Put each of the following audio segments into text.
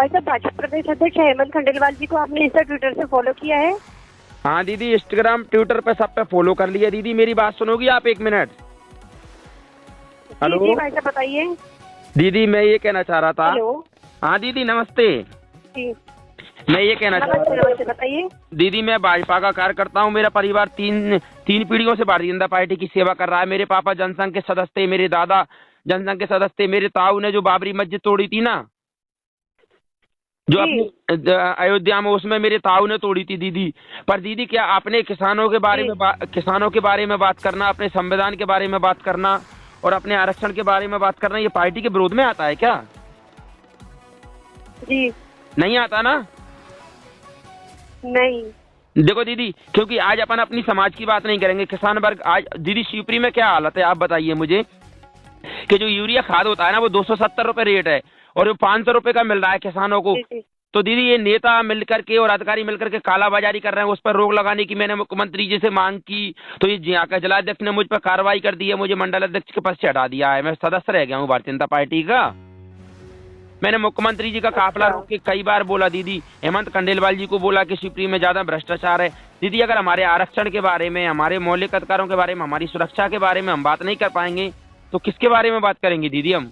भाई साहब, भाजपा प्रदेश अध्यक्ष हेमंत खंडेलवाल जी को आपने इंस्टा ट्विटर से फॉलो किया है? हाँ दीदी, इंस्टाग्राम ट्विटर पे सब पे फॉलो कर लिया दीदी। मेरी बात सुनोगी आप 1 मिनट? हेलो जी भाई साहब, बताइए। दीदी, मैं ये कहना चाह रहा था। हेलो। हाँ दीदी नमस्ते। जी मैं ये कहना चाह रहा नमस्ते। था नमस्ते, बताइए। दीदी, मैं भाजपा का कार्यकर्ता हूँ। मेरा परिवार तीन पीढ़ियों से भारतीय जनता पार्टी की सेवा कर रहा है। मेरे पापा जनसंघ के सदस्य थे, मेरे दादा जनसंघ के सदस्य थे। मेरे ताऊ ने जो बाबरी मस्जिद तोड़ी थी ना, जो अपनी जी अयोध्या में, उसमें मेरे ताऊ ने तोड़ी थी दीदी। पर दीदी, क्या आपने किसानों के बारे जी में किसानों के बारे में बात करना, अपने संविधान के बारे में बात करना और अपने आरक्षण के बारे में बात करना, ये पार्टी के विरोध में आता है क्या? जी नहीं आता ना? नहीं। देखो दीदी, क्योंकि आज अपन अपनी समाज की बात नहीं करेंगे, किसान वर्ग आज दीदी शिवपुरी में क्या हालत है आप बताइए मुझे। कि जो यूरिया खाद होता है ना, वो 270 रुपए रेट है और वो 500 रुपए का मिल रहा है किसानों को। जी जी तो दीदी, ये नेता मिलकर के और अधिकारी मिलकर के कालाबाजारी कर रहे हैं। उस पर रोक लगाने की मैंने मुख्यमंत्री जी से मांग की, तो ये जिलाध्यक्ष ने मुझ पर कार्रवाई कर दी है, मुझे मंडल अध्यक्ष के पद से हटा दिया है। मैं सदस्य रह गया हूँ भारतीय जनता पार्टी का। मैंने मुख्यमंत्री जी का काफिला रोक के कई बार बोला दीदी, हेमंत खंडेलवाल जी को बोला कि शिवपुरी में ज्यादा भ्रष्टाचार है। दीदी, अगर हमारे आरक्षण के बारे में, हमारे मौलिक अधिकारों के बारे में, हमारी सुरक्षा के बारे में हम बात नहीं कर पाएंगे तो किसके बारे में बात करेंगे दीदी हम?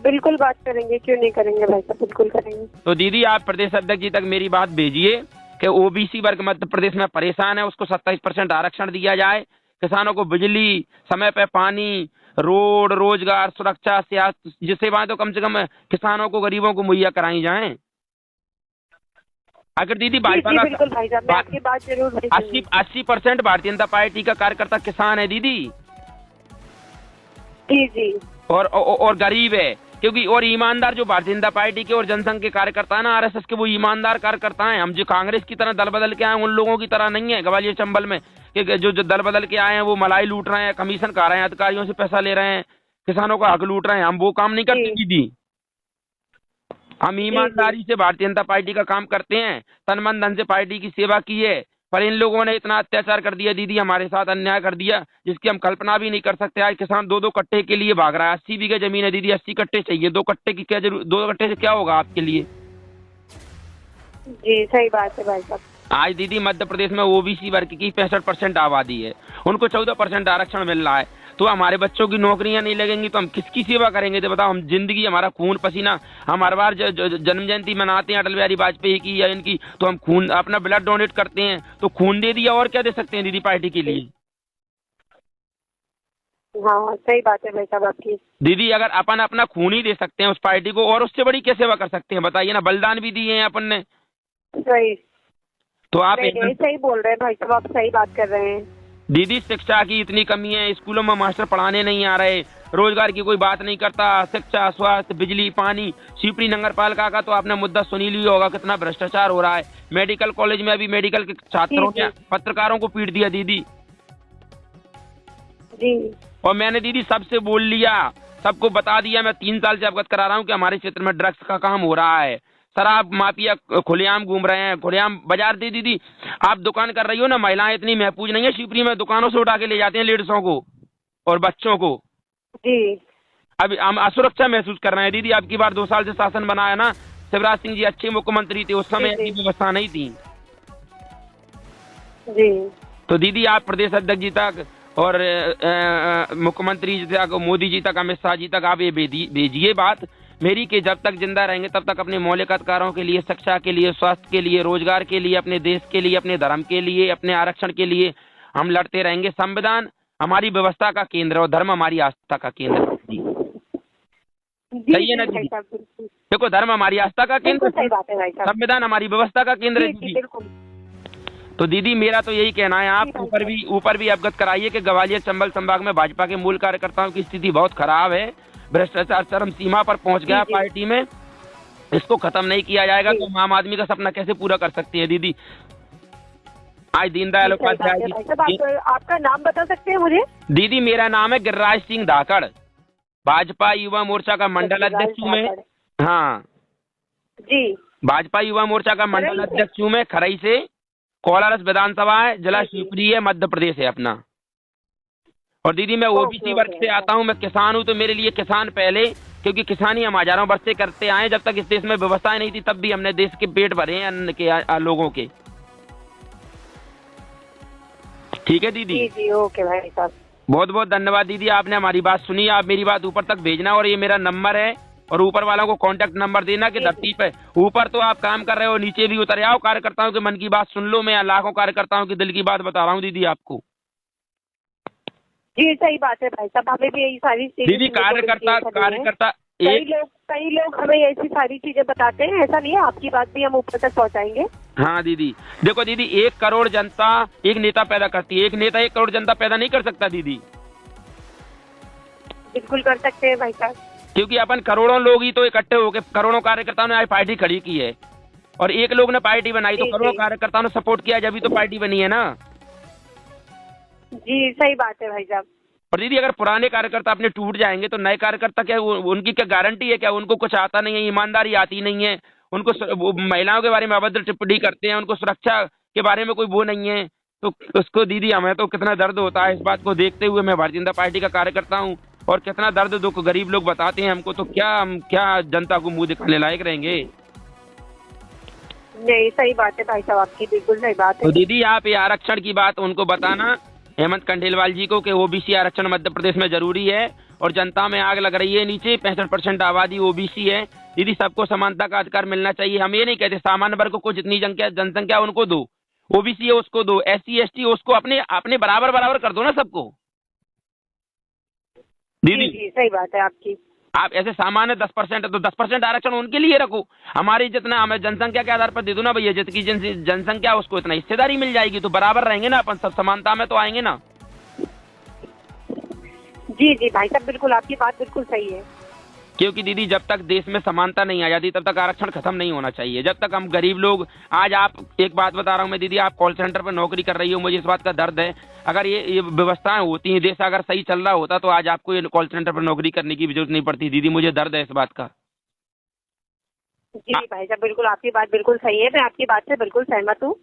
बिल्कुल बात करेंगे, क्यों नहीं करेंगे भाई साहब, बिल्कुल करेंगे। तो दीदी, आप प्रदेश अध्यक्ष जी तक मेरी बात भेजिए कि ओबीसी वर्ग मध्य प्रदेश में परेशान है, उसको 27% आरक्षण दिया जाए। किसानों को बिजली, समय पे पानी, रोड, रोजगार, सुरक्षा, ये सेवाएं तो कम से कम किसानों को, गरीबों को मुहैया कराई जाएं। अगर दीदी भाजपा जी का बिल्कुल भाई साहब, मैं आपकी बात जरूर भेजूंगी। 80% भारतीय जनता पार्टी का कार्यकर्ता किसान है दीदी, जी जी और गरीब है। क्योंकि और ईमानदार जो भारतीय जनता पार्टी के और जनसंघ के कार्यकर्ता है ना, आरएसएस के, वो ईमानदार कार्यकर्ता हैं। हम जो कांग्रेस की तरह दल बदल के आए उन लोगों की तरह नहीं है ग्वालियर चंबल में कि जो दल बदल के आए हैं वो मलाई लूट रहे हैं, कमीशन खा रहे हैं, अधिकारियों से पैसा ले रहे हैं, किसानों का हक लूट रहे हैं। हम वो काम नहीं करते दीदी। हम ईमानदारी से भारतीय जनता पार्टी का काम करते हैं, तन मन धन से पार्टी की सेवा की है। पर इन लोगों ने इतना अत्याचार कर दिया दीदी, हमारे साथ अन्याय कर दिया जिसकी हम कल्पना भी नहीं कर सकते। आज किसान 2-2 कट्टे के लिए भाग रहा है। 80 बीघे जमीन है दीदी, 80 कट्टे चाहिए। 2 कट्टे की क्या जरूरत? 2 कट्टे से क्या होगा आपके लिए? जी सही बात है भाई साहब। आज दीदी, मध्य प्रदेश में ओबीसी वर्ग की 65% आबादी है, उनको 14% आरक्षण मिल रहा है। तो हमारे बच्चों की नौकरियां नहीं लगेंगी तो हम किसकी सेवा करेंगे? तो बताओ, हम जिंदगी, हमारा खून पसीना, हम हर बार जन्म जयंती मनाते हैं अटल बिहारी वाजपेयी की या इनकी, तो हम खून, अपना ब्लड डोनेट करते हैं। तो खून दे दिया, और क्या दे सकते हैं दीदी पार्टी के लिए? हाँ सही बात है भाई साहब आपकी। दीदी, अगर अपन अपना खून ही दे सकते हैं उस पार्टी को, और उससे बड़ी क्या सेवा कर सकते हैं बताइए ना? बलिदान भी दिए हैं अपन ने। सही। तो आप सही बोल रहे हैं भाई साहब, आप सही बात कर रहे हैं। दीदी, शिक्षा की इतनी कमी है, स्कूलों में मास्टर पढ़ाने नहीं आ रहे, रोजगार की कोई बात नहीं करता, शिक्षा, स्वास्थ्य, बिजली, पानी। शिवपुरी नगर पालिका का तो आपने मुद्दा सुनी लिया होगा, कितना भ्रष्टाचार हो रहा है। मेडिकल कॉलेज में अभी मेडिकल के छात्रों ने पत्रकारों को पीट दिया दीदी। जी। और मैंने दीदी सबसे बोल लिया, सबको बता दिया, मैं 3 साल से अवगत करा रहा हूँ कि हमारे क्षेत्र में ड्रग्स का काम हो रहा है। शराब माफिया खुलेआम घूम रहे हैं, खुलेआम बाजार दे। दीदी, आप दुकान कर रही हो ना, महिलाएं इतनी महफूज नहीं है शिवपुरी में, दुकानों से उठा के ले जाते हैं लेडीजों को और बच्चों को। जी। अभी हम असुरक्षा महसूस कर रहे हैं दीदी। अब की बार 2 साल से शासन बनाया ना, शिवराज सिंह जी अच्छे मुख्यमंत्री थे, उस समय ऐसी व्यवस्था नहीं थी। जी। तो दीदी, आप प्रदेश अध्यक्ष जी तक और मुख्यमंत्री जी तक, मोदी जी तक, अमित शाह जी तक आप ये भेजिए बात मेरी कि जब तक जिंदा रहेंगे तब तक अपने मौलिक अधिकारों के लिए, शिक्षा के लिए, स्वास्थ्य के लिए, रोजगार के लिए, अपने देश के लिए, अपने धर्म के लिए, अपने आरक्षण के लिए हम लड़ते रहेंगे। संविधान हमारी व्यवस्था का केंद्र और धर्म हमारी आस्था का केंद्र है जी। सही है ना दीदी? देखो, धर्म हमारी आस्था का केंद्र, संविधान हमारी व्यवस्था का केंद्र है दीदी। तो दीदी, मेरा तो यही कहना है, आप ऊपर भी अवगत कराइए कि ग्वालियर चंबल संभाग में भाजपा के मूल कार्यकर्ताओं की स्थिति बहुत खराब है। भ्रष्टाचार चरम सीमा पर पहुंच गया पार्टी में। इसको खत्म नहीं किया जाएगा तो हम आम आदमी का सपना कैसे पूरा कर सकती है दीदी? आज दीनदयाल उपाध्याय जी। आपका नाम बता सकते हैं मुझे? दीदी, मेरा नाम है गिरिराज सिंह धाकड़, भाजपा युवा मोर्चा का मंडल अध्यक्ष हूँ मैं। हाँ जी, भाजपा युवा मोर्चा का मंडल अध्यक्ष हूँ मैं, खरई से। कोलारस विधानसभा है, जिला शिवपुरी है, मध्य प्रदेश है अपना। और दीदी, मैं ओबीसी वर्ग से आता हूँ, मैं किसान हूँ, तो मेरे लिए किसान पहले, क्योंकि किसानी हम हजारों वर्ष से करते आए, जब तक इस देश में व्यवस्थाएं नहीं थी तब भी हमने देश के पेट भरे हैं अन्न के लोगों के। ठीक है दीदी? जी जी ओके भाई साहब। बहुत बहुत धन्यवाद दीदी, आपने हमारी बात सुनी। आप मेरी बात ऊपर तक भेजना, और ये मेरा नंबर है, और ऊपर वालों को कांटेक्ट नंबर देना कि धरती पे ऊपर तो आप काम कर रहे हो, नीचे भी उतर आओ, कार्यकर्ताओं के मन की बात सुन लो। मैं लाखों कार्यकर्ताओं की दिल की बात बता रहा हूँ दीदी आपको। जी सही बात है भाई साहब, हमें भी यही सारी दीदी कार्यकर्ता कई लोग हमें ऐसी सारी चीजें बताते हैं, ऐसा नहीं है, आपकी बात भी हम ऊपर तक पहुंचाएंगे। हाँ दीदी, देखो दीदी, 1 करोड़ जनता एक नेता पैदा करती है, एक नेता 1 करोड़ जनता पैदा नहीं कर सकता दीदी। बिल्कुल कर सकते हैं भाई साहब, क्योंकि अपन करोड़ों लोग ही तो इकट्ठे होकर, करोड़ों कार्यकर्ताओं ने आज पार्टी खड़ी की है, और एक लोग ने पार्टी बनाई तो करोड़ों कार्यकर्ताओं ने सपोर्ट किया, जब भी तो पार्टी बनी है ना। जी सही बात है भाई साहब। और दीदी अगर पुराने कार्यकर्ता अपने टूट जाएंगे तो नए कार्यकर्ता क्या, उनकी क्या गारंटी है? क्या उनको कुछ आता नहीं है, ईमानदारी आती नहीं है, उनको महिलाओं के बारे में अभद्र टिप्पणी करते हैं, उनको सुरक्षा के बारे में कोई वो नहीं है, तो उसको दीदी हमें तो कितना दर्द होता है इस बात को देखते हुए। मैं भारतीय जनता पार्टी का कार्यकर्ता हूँ, और कितना दर्द दुख गरीब लोग बताते हैं हमको, तो क्या हम क्या जनता को मुंह दिखाने लायक रहेंगे? नहीं सही बात है भाई साहब, आपकी बिल्कुल सही बात है। तो दीदी आप ये आरक्षण की बात उनको बताना, हेमंत खंडेलवाल जी को, कि ओबीसी आरक्षण मध्य प्रदेश में जरूरी है, और जनता में आग लग रही है नीचे। 65% आबादी ओबीसी है दीदी, सबको समानता का अधिकार मिलना चाहिए। हम ये नहीं कहते सामान्य वर्ग को जितनी जनसंख्या उनको दो, ओबीसी है उसको दो, SC ST उसको अपने बराबर कर दो ना सबको दीदी। जी सही बात है आपकी। आप ऐसे सामान्य 10% है तो 10% आरक्षण उनके लिए रखो, हमारी जितना हमें जनसंख्या के आधार पर दे दो ना भैया, जितनी जनसंख्या उसको इतना हिस्सेदारी मिल जाएगी, तो बराबर रहेंगे ना अपन, सब समानता में तो आएंगे ना। जी जी भाई साहब, बिल्कुल आपकी बात बिल्कुल सही है। क्योंकि दीदी जब तक देश में समानता नहीं आ जाती तब तक आरक्षण खत्म नहीं होना चाहिए। जब तक हम गरीब लोग, आज आप एक बात बता रहा हूँ मैं दीदी, आप कॉल सेंटर पर नौकरी कर रही हो, मुझे इस बात का दर्द है। अगर ये व्यवस्थाएं होती हैं, देश अगर सही चल रहा होता तो आज आपको ये कॉल सेंटर पर नौकरी करने की जरूरत नहीं पड़ती दीदी, मुझे दर्द है इस बात का। जी भाई साहब, बिल्कुल आपकी बात बिल्कुल सही है, मैं आपकी बात से बिल्कुल सहमत हूँ।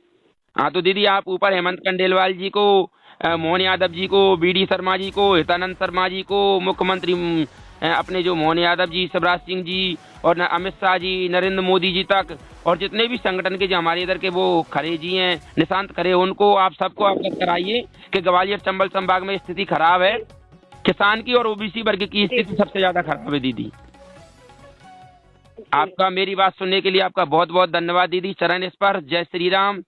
हाँ तो दीदी आप ऊपर हेमंत खंडेलवाल जी को, मोहन यादव जी को, BD शर्मा जी को, हितानंद शर्मा जी को, मुख्यमंत्री अपने जो मोहन यादव जी, शिवराज सिंह जी, और अमित शाह जी, नरेंद्र मोदी जी तक, और जितने भी संगठन के जो हमारे इधर के वो खरे जी हैं, निशांत खरे, उनको आप सबको अवगत कराइए कि ग्वालियर चंबल संभाग में स्थिति खराब है, किसान की और ओबीसी वर्ग की स्थिति सबसे ज्यादा खराब है दीदी। आपका मेरी बात सुनने के लिए आपका बहुत बहुत धन्यवाद दीदी, चरण स्पर्श। जय श्री राम,